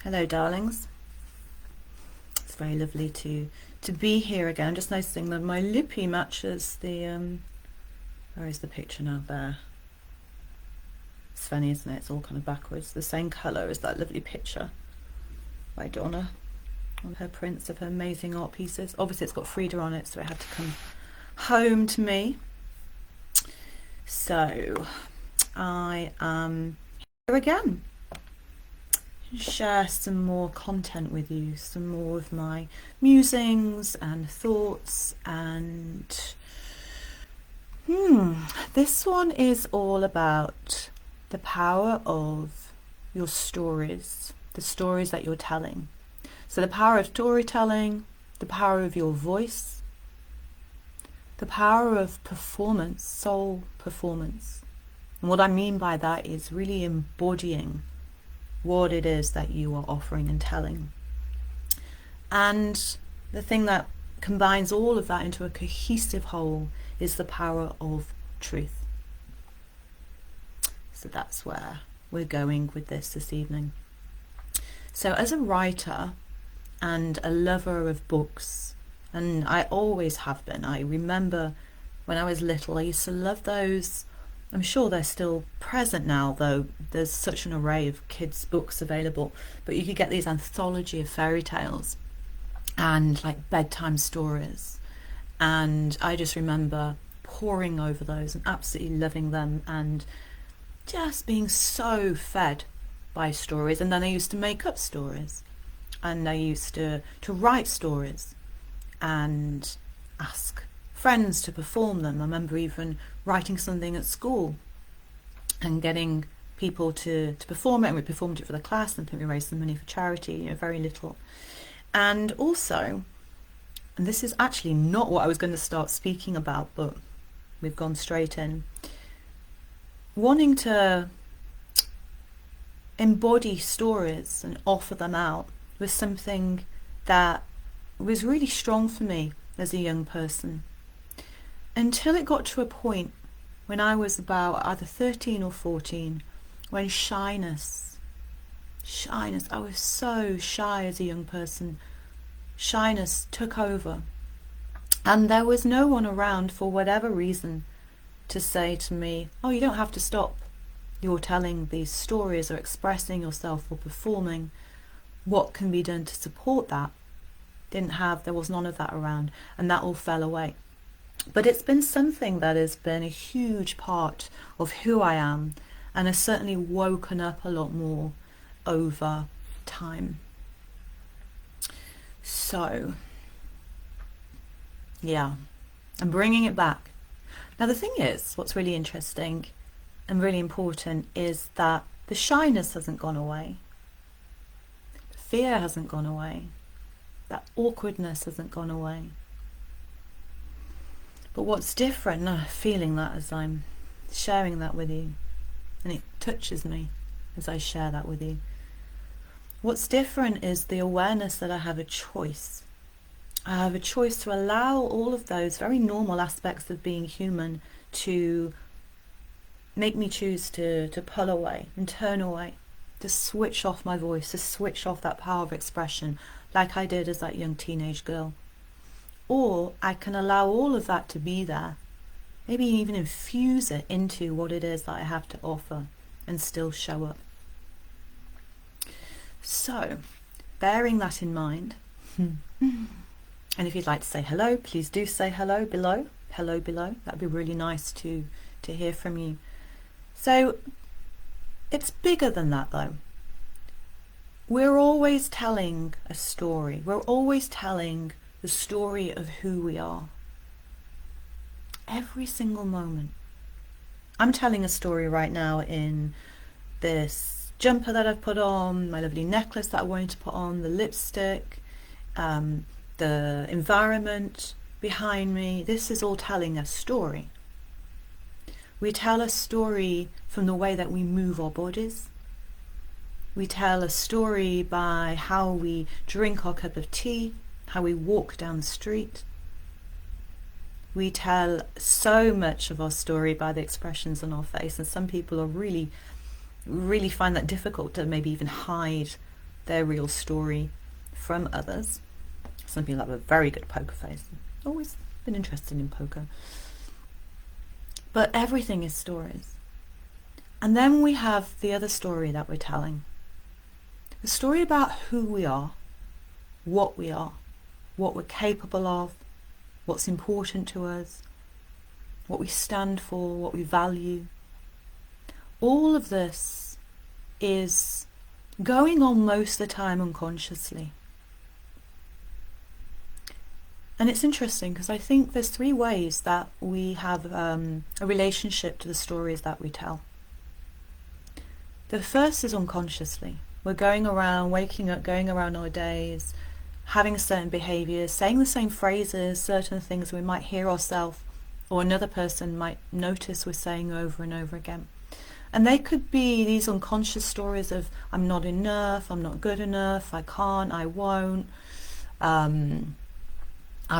Hello, darlings. It's very lovely to be here again. I'm just noticing that my lippy matches the where is the picture now? There. It's funny, isn't it? It's all kind of backwards. The same colour as that lovely picture by Donna on her prints of her amazing art pieces. Obviously, it's got Frida on it, so it had to come home to me. So I am here again. Share some more content with you, some more of my musings and thoughts, and this one is all about the power of your stories, the stories that you're telling. So the power of storytelling, the power of your voice, the power of performance, soul performance. And what I mean by that is really embodying what it is that you are offering and telling. And the thing that combines all of that into a cohesive whole is the power of truth. So that's where we're going with this evening. So as a writer and a lover of books, and I always have been, I remember when I was little, I used to love those. I'm sure they're still present now, though there's such an array of kids' books available. But you could get these anthology of fairy tales and like bedtime stories. And I just remember poring over those and absolutely loving them and just being so fed by stories. And then I used to make up stories, and I used to write stories and ask friends to perform them. I remember even writing something at school and getting people to perform it, and we performed it for the class, and I think we raised some money for charity, very little. And also, and this is actually not what I was going to start speaking about, but we've gone straight in, wanting to embody stories and offer them out was something that was really strong for me as a young person. Until it got to a point when I was about either 13 or 14, when shyness, I was so shy as a young person. Shyness took over. And there was no one around, for whatever reason, to say to me, oh, you don't have to stop. You're telling these stories or expressing yourself or performing. What can be done to support that? There was none of that around, and that all fell away. But it's been something that has been a huge part of who I am, and has certainly woken up a lot more over time. So, yeah, I'm bringing it back. Now the thing is, what's really interesting and really important is that the shyness hasn't gone away. The fear hasn't gone away. That awkwardness hasn't gone away. But what's different, and I'm feeling that as I'm sharing that with you, and it touches me as I share that with you. What's different is the awareness that I have a choice. I have a choice to allow all of those very normal aspects of being human to make me choose to pull away and turn away, to switch off my voice, to switch off that power of expression like I did as that young teenage girl. Or I can allow all of that to be there, maybe even infuse it into what it is that I have to offer and still show up. So, bearing that in mind, and if you'd like to say hello, please do say hello below. Hello below. That'd be really nice to hear from you. So, it's bigger than that though. We're always telling a story. We're always telling the story of who we are. Every single moment. I'm telling a story right now in this jumper that I've put on, my lovely necklace that I wanted to put on, the lipstick, the environment behind me. This is all telling a story. We tell a story from the way that we move our bodies. We tell a story by how we drink our cup of tea, how we walk down the street. We tell so much of our story by the expressions on our face, and some people are really find that difficult to maybe even hide their real story from others. Some people have a very good poker face. Always been interested in poker. But everything is stories. And then we have the other story that we're telling. The story about who we are, what we're capable of, what's important to us, what we stand for, what we value. All of this is going on most of the time unconsciously. And it's interesting because I think there's 3 ways that we have a relationship to the stories that we tell. The first is unconsciously. We're going around, waking up, going around our days, having certain behaviours, saying the same phrases, certain things we might hear ourselves or another person might notice we're saying over and over again. And they could be these unconscious stories of, I'm not enough, I'm not good enough, I can't, I won't, I'm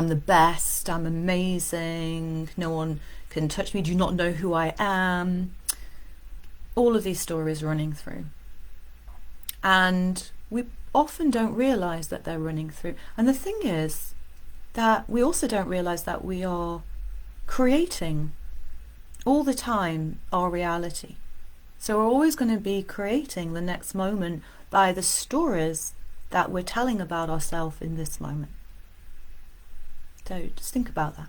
the best, I'm amazing, no one can touch me, do you not know who I am? All of these stories running through. And we often don't realise that they're running through. And the thing is that we also don't realise that we are creating all the time our reality. So we're always going to be creating the next moment by the stories that we're telling about ourselves in this moment. So just think about that.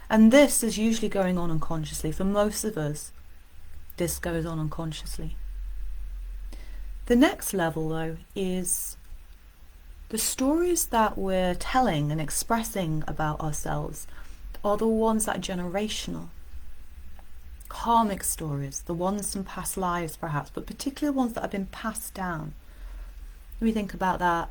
And this is usually going on unconsciously. For most of us, this goes on unconsciously. The next level, though, is the stories that we're telling and expressing about ourselves are the ones that are generational. Karmic stories, the ones from past lives perhaps, but particularly ones that have been passed down. When we think about that,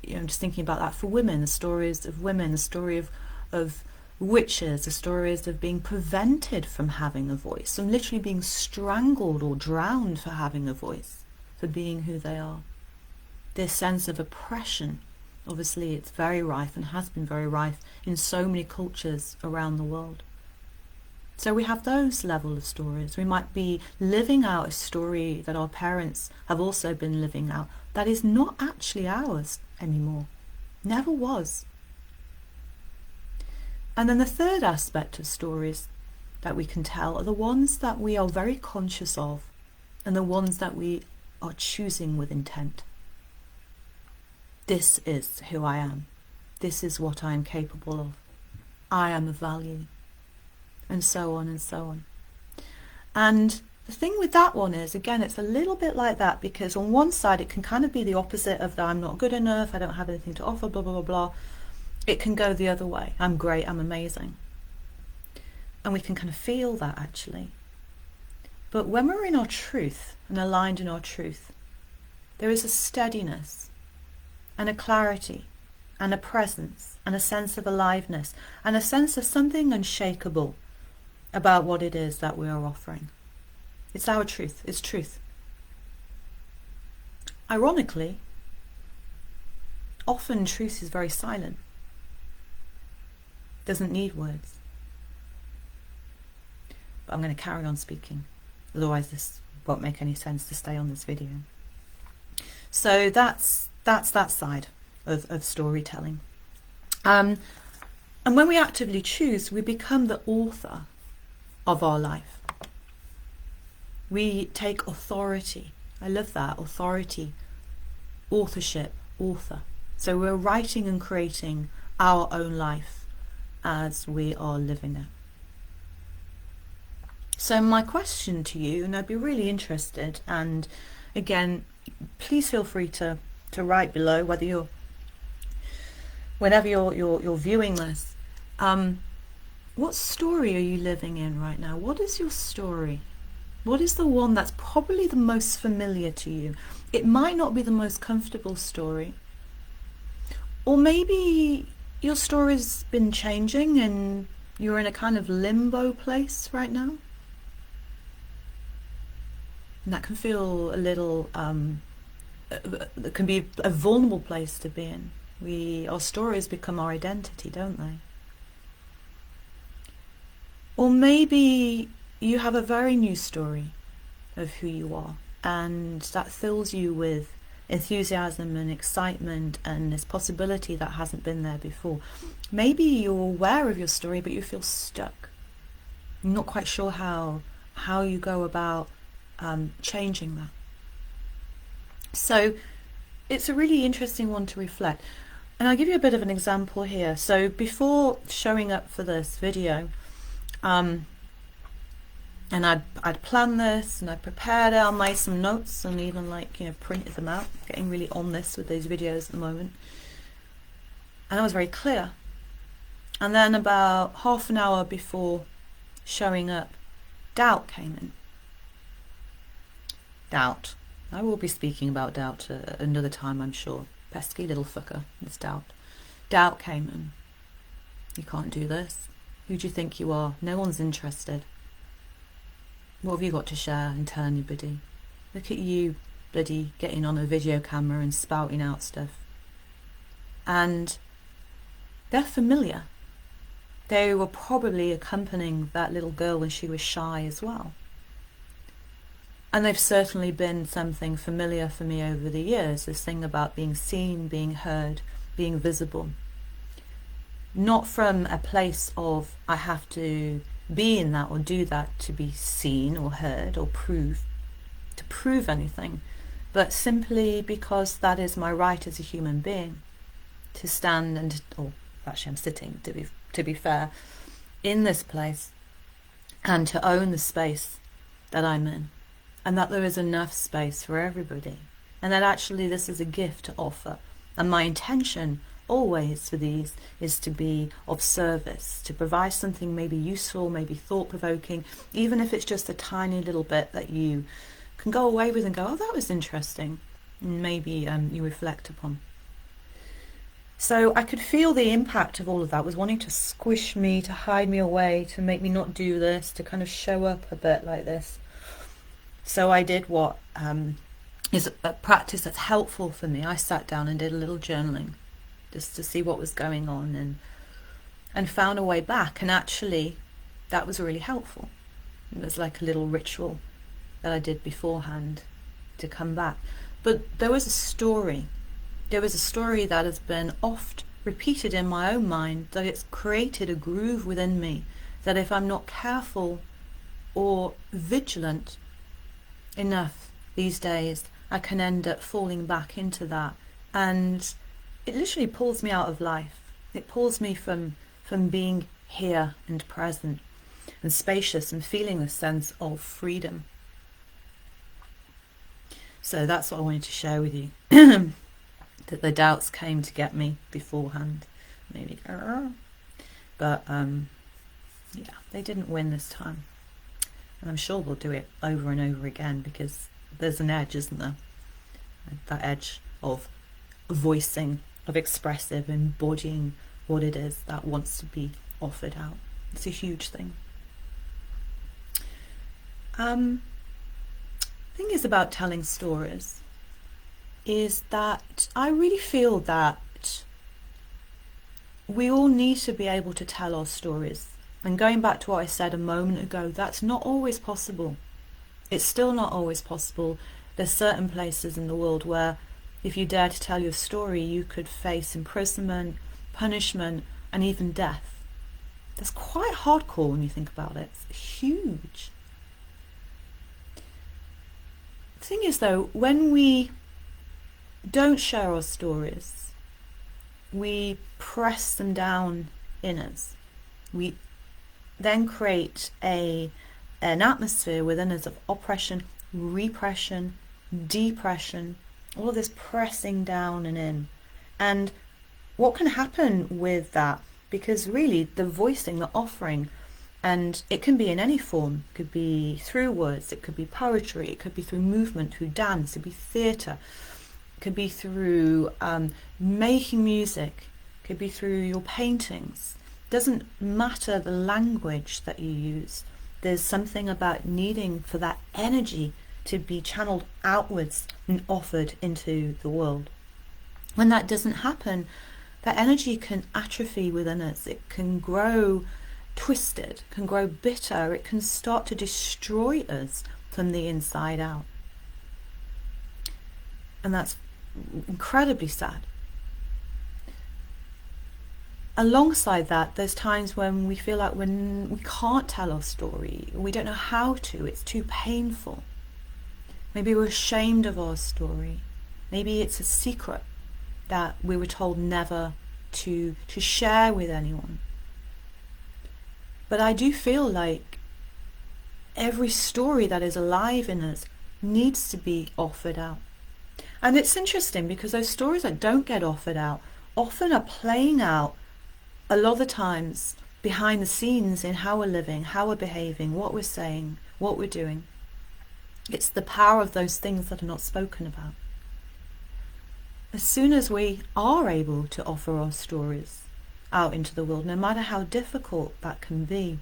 just thinking about that for women, the stories of women, the story of witches, the stories of being prevented from having a voice, and literally being strangled or drowned for having a voice, for being who they are. This sense of oppression, obviously it's very rife and has been very rife in so many cultures around the world. So we have those level of stories. We might be living out a story that our parents have also been living out that is not actually ours anymore. Never was. And then the third aspect of stories that we can tell are the ones that we are very conscious of and the ones that we are choosing with intent. This is who I am. This is what I am capable of. I am of value. And so on and so on. And the thing with that one is, again, it's a little bit like that, because on one side it can kind of be the opposite of the I'm not good enough, I don't have anything to offer, blah, blah, blah, blah. It can go the other way. I'm great, I'm amazing. And we can kind of feel that actually. But when we're in our truth and aligned in our truth, there is a steadiness and a clarity and a presence and a sense of aliveness and a sense of something unshakable about what it is that we are offering. It's our truth. It's truth. Ironically, often truth is very silent. Doesn't need words. But I'm going to carry on speaking. Otherwise this won't make any sense to stay on this video. So that's that side of storytelling. And when we actively choose, we become the author of our life. We take authority. I love that, authority, authorship, author. So we're writing and creating our own life as we are living it. So my question to you, and I'd be really interested, and again, please feel free to write below whenever you're viewing this. What story are you living in right now? What is your story? What is the one that's probably the most familiar to you? It might not be the most comfortable story. Or maybe your story's been changing and you're in a kind of limbo place right now. And that can feel a little, it can be a vulnerable place to be in. Our stories become our identity, don't they? Or maybe you have a very new story of who you are, and that fills you with enthusiasm and excitement and this possibility that hasn't been there before. Maybe you're aware of your story, but you feel stuck. You're not quite sure how you go about changing that. So it's a really interesting one to reflect. And I'll give you a bit of an example here. So before showing up for this video, and I'd planned this and I prepared it, I made some notes and even printed them out, getting really on this with these videos at the moment. And I was very clear. And then about half an hour before showing up, doubt came in. Doubt. I will be speaking about doubt another time, I'm sure. Pesky little fucker, it's doubt. Doubt came in. You can't do this. Who do you think you are? No one's interested. What have you got to share and tell anybody? Look at you, bloody, getting on a video camera and spouting out stuff. And they're familiar. They were probably accompanying that little girl when she was shy as well. And they've certainly been something familiar for me over the years, this thing about being seen, being heard, being visible. Not from a place of I have to be in that or do that to be seen or heard or prove anything, but simply because that is my right as a human being to stand and, or actually I'm sitting to be fair, in this place and to own the space that I'm in, and that there is enough space for everybody, and that actually this is a gift to offer. And my intention always for these is to be of service, to provide something maybe useful, maybe thought-provoking, even if it's just a tiny little bit that you can go away with and go, oh, that was interesting, and maybe you reflect upon. So I could feel the impact of all of that was wanting to squish me, to hide me away, to make me not do this, to kind of show up a bit like this. So I did what is a practice that's helpful for me. I sat down and did a little journaling just to see what was going on and found a way back. And actually that was really helpful. It was like a little ritual that I did beforehand to come back. But there was a story. There was a story that has been oft repeated in my own mind, that it's created a groove within me, that if I'm not careful or vigilant enough these days, I can end up falling back into that. And it literally pulls me out of life. It pulls me from being here and present and spacious and feeling a sense of freedom. So that's what I wanted to share with you. That the doubts came to get me beforehand. Maybe. But yeah, they didn't win this time. And I'm sure they'll do it over and over again, because there's an edge, isn't there? That edge of voicing, of expressive, embodying what it is that wants to be offered out. It's a huge thing. The thing is about telling stories is that I really feel that we all need to be able to tell our stories. And going back to what I said a moment ago, that's not always possible. It's still not always possible. There's certain places in the world where if you dare to tell your story, you could face imprisonment, punishment, and even death. That's quite hardcore when you think about it. It's huge. The thing is though, when we don't share our stories, we press them down in us. We then create an atmosphere within us of oppression, repression, depression, all of this pressing down and in. And what can happen with that? Because really the voicing, the offering, and it can be in any form. It could be through words, it could be poetry, it could be through movement, through dance, it could be theatre, it could be through making music, it could be through your paintings. Doesn't matter the language that you use. There's something about needing for that energy to be channeled outwards and offered into the world. When that doesn't happen, that energy can atrophy within us. It can grow twisted, can grow bitter. It can start to destroy us from the inside out. And that's incredibly sad. Alongside that, there's times when we feel like we can't tell our story, we don't know how to, it's too painful. Maybe we're ashamed of our story. Maybe it's a secret that we were told never to share with anyone. But I do feel like every story that is alive in us needs to be offered out. And it's interesting because those stories that don't get offered out often are playing out a lot of the times behind the scenes in how we're living, how we're behaving, what we're saying, what we're doing. It's the power of those things that are not spoken about. As soon as we are able to offer our stories out into the world, no matter how difficult that can be,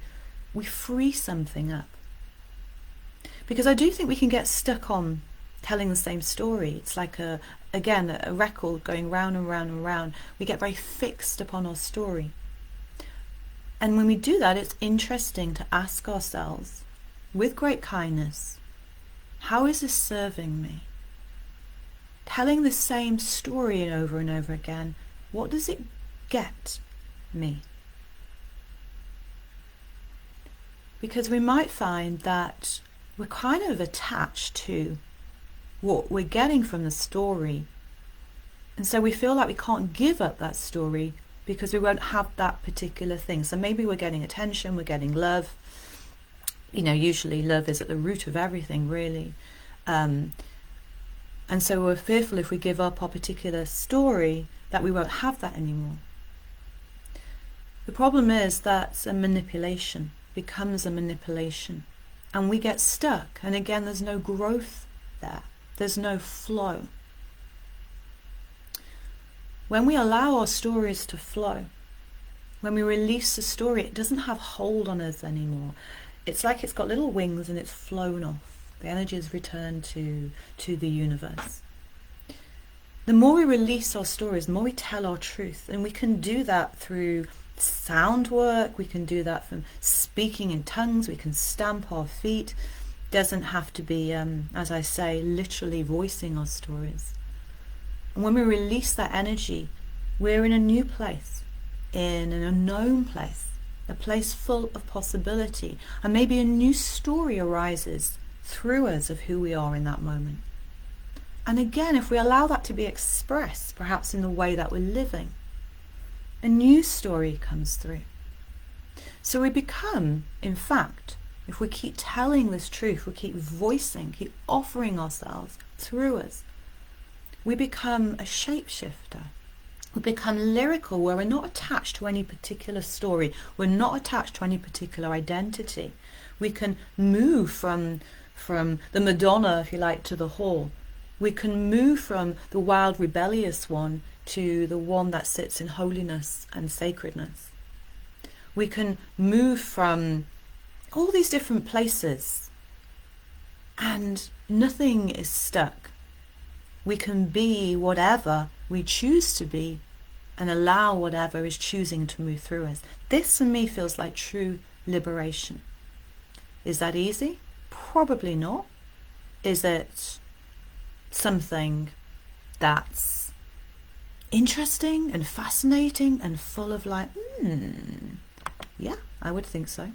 we free something up. Because I do think we can get stuck on telling the same story. It's like a record going round and round and round. We get very fixed upon our story. And when we do that, it's interesting to ask ourselves, with great kindness, how is this serving me? Telling the same story over and over again, what does it get me? Because we might find that we're kind of attached to what we're getting from the story. And so we feel like we can't give up that story because we won't have that particular thing. So maybe we're getting attention, we're getting love. Usually love is at the root of everything, really. And so we're fearful if we give up our particular story that we won't have that anymore. The problem is that a manipulation becomes a manipulation. And we get stuck. And again, there's no growth there. There's no flow. When we allow our stories to flow, when we release the story, it doesn't have hold on us anymore. It's like it's got little wings and it's flown off. The energy is returned to the universe. The more we release our stories, the more we tell our truth. And we can do that through sound work, we can do that from speaking in tongues, we can stamp our feet. Doesn't have to be, as I say, literally voicing our stories. And when we release that energy, we're in a new place, in an unknown place, a place full of possibility. And maybe a new story arises through us of who we are in that moment. And again, if we allow that to be expressed, perhaps in the way that we're living, a new story comes through. So we become, in fact, if we keep telling this truth, we keep voicing, keep offering ourselves through us, we become a shapeshifter. We become lyrical, where we're not attached to any particular story. We're not attached to any particular identity. We can move from the Madonna, if you like, to the whore. We can move from the wild, rebellious one to the one that sits in holiness and sacredness. We can move from all these different places and nothing is stuck. We can be whatever we choose to be and allow whatever is choosing to move through us. This for me feels like true liberation. Is that easy? Probably not. Is it something that's interesting and fascinating and full of like, yeah, I would think so.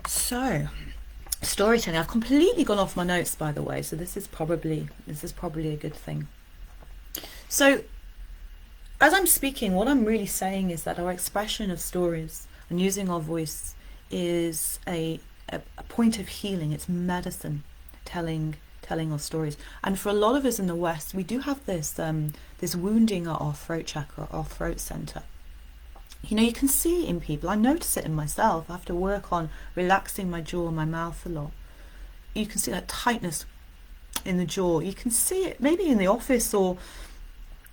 So, storytelling. I've completely gone off my notes, by the way, so this is probably a good thing. So, as I'm speaking, what I'm really saying is that our expression of stories and using our voice is a point of healing. It's medicine, telling our stories. And for a lot of us in the West, we do have this wounding at our throat chakra, our throat center. You can see it in people. I notice it in myself. I have to work on relaxing my jaw and my mouth a lot. You can see that tightness in the jaw. You can see it maybe in the office, or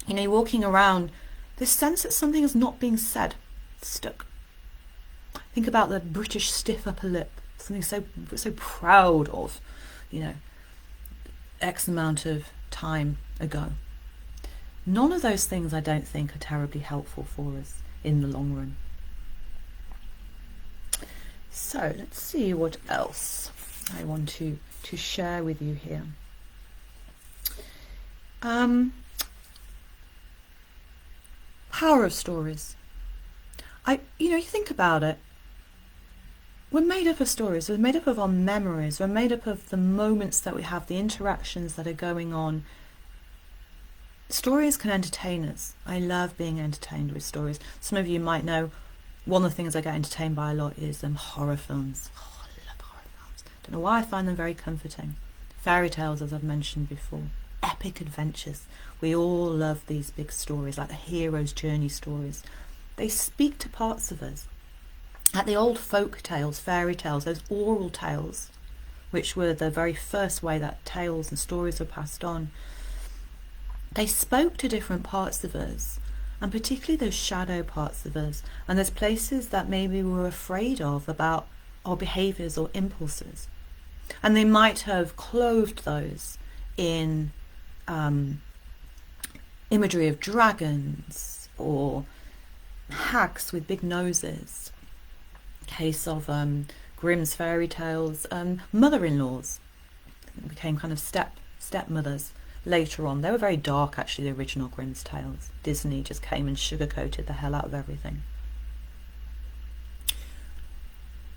you're walking around, this sense that something is not being said, stuck. Think about the British stiff upper lip, something so proud of, X amount of time ago. None of those things I don't think are terribly helpful for us in the long run. So let's see what else I want to share with you here. Power of stories. You think about it. We're made up of stories. We're made up of our memories. We're made up of the moments that we have, the interactions that are going on. Stories can entertain us. I love being entertained with stories. Some of you might know one of the things I get entertained by a lot is horror films. Oh, I love horror films. Don't know why I find them very comforting. Fairy tales, as I've mentioned before. Epic adventures. We all love these big stories, like the hero's journey stories. They speak to parts of us. Like the old folk tales, fairy tales, those oral tales, which were the very first way that tales and stories were passed on. They spoke to different parts of us, and particularly those shadow parts of us, and those places that maybe we were afraid of about our behaviours or impulses. And they might have clothed those in imagery of dragons or hags with big noses. Case of Grimm's fairy tales, mother-in-laws became kind of stepmothers later on. They were very dark, actually, the original Grimm's tales. Disney just came and sugarcoated the hell out of everything.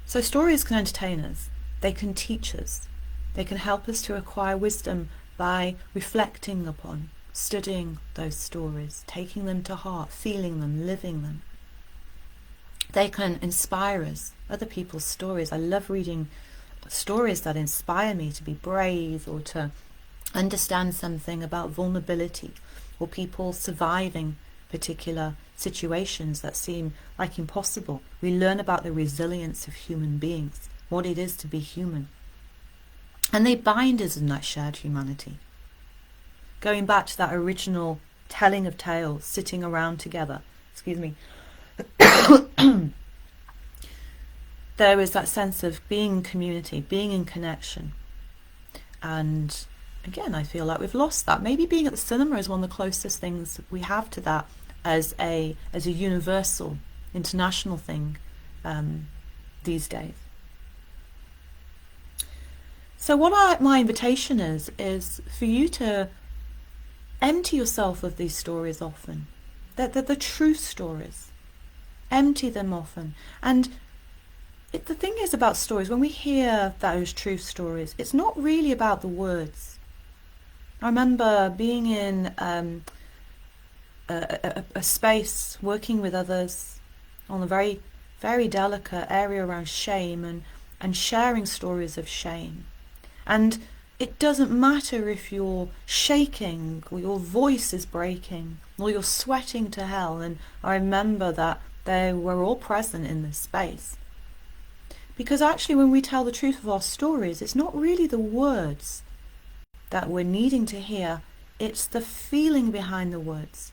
So stories can entertain us. They can teach us. They can help us to acquire wisdom by reflecting upon, studying those stories, taking them to heart, feeling them, living them. They can inspire us, other people's stories. I love reading stories that inspire me to be brave or to understand something about vulnerability or people surviving particular situations that seem like impossible. We learn about the resilience of human beings, what it is to be human. And they bind us in that shared humanity. Going back to that original telling of tales, sitting around together, there is that sense of being in community, being in connection. And again, I feel like we've lost that. Maybe being at the cinema is one of the closest things we have to that as a universal, international thing these days. So what my invitation is for you to empty yourself of these stories often. The truth stories. Empty them often. And the thing is about stories, when we hear those truth stories, it's not really about the words. I remember being in a space, working with others on a very, very delicate area around shame and sharing stories of shame. And it doesn't matter if you're shaking or your voice is breaking or you're sweating to hell. And I remember that they were all present in this space. Because actually when we tell the truth of our stories, it's not really the words that we're needing to hear, it's the feeling behind the words.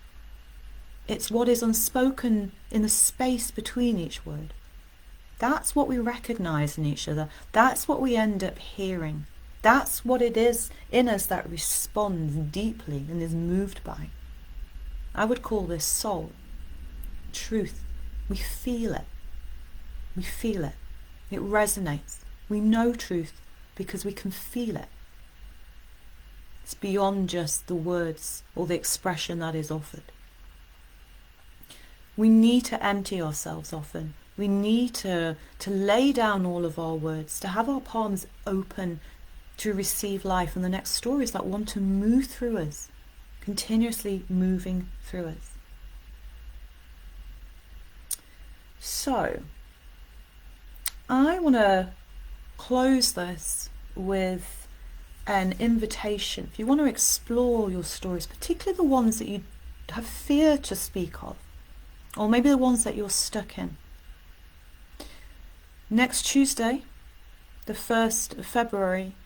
It's what is unspoken in the space between each word. That's what we recognize in each other. That's what we end up hearing. That's what it is in us that responds deeply and is moved by. I would call this soul, truth. We feel it. We feel it. It resonates. We know truth because we can feel it. It's beyond just the words or the expression that is offered. We need to empty ourselves often. We need to lay down all of our words, to have our palms open to receive life and the next stories that want to move through us, continuously moving through us. So, I want to close this with an invitation. If you want to explore your stories, particularly the ones that you have fear to speak of, or maybe the ones that you're stuck in. Next Tuesday, the 1st of February,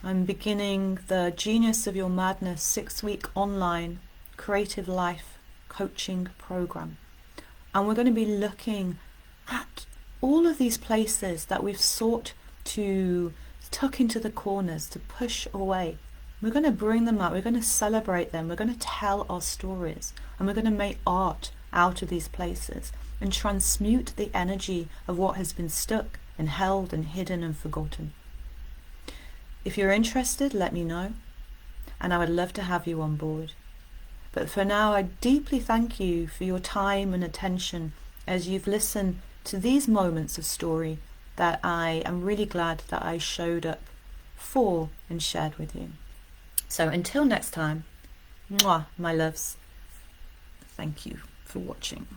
I'm beginning the Genius of Your Madness 6-week online creative life coaching program. And we're going to be looking at all of these places that we've sought to tuck into the corners, to push away. We're going to bring them out. We're going to celebrate them. We're going to tell our stories. And we're going to make art out of these places and transmute the energy of what has been stuck and held and hidden and forgotten. If you're interested, let me know. and I would love to have you on board. But for now, I deeply thank you for your time and attention as you've listened to these moments of story that I am really glad that I showed up for and shared with you. So until next time, mwah, my loves. Thank you for watching.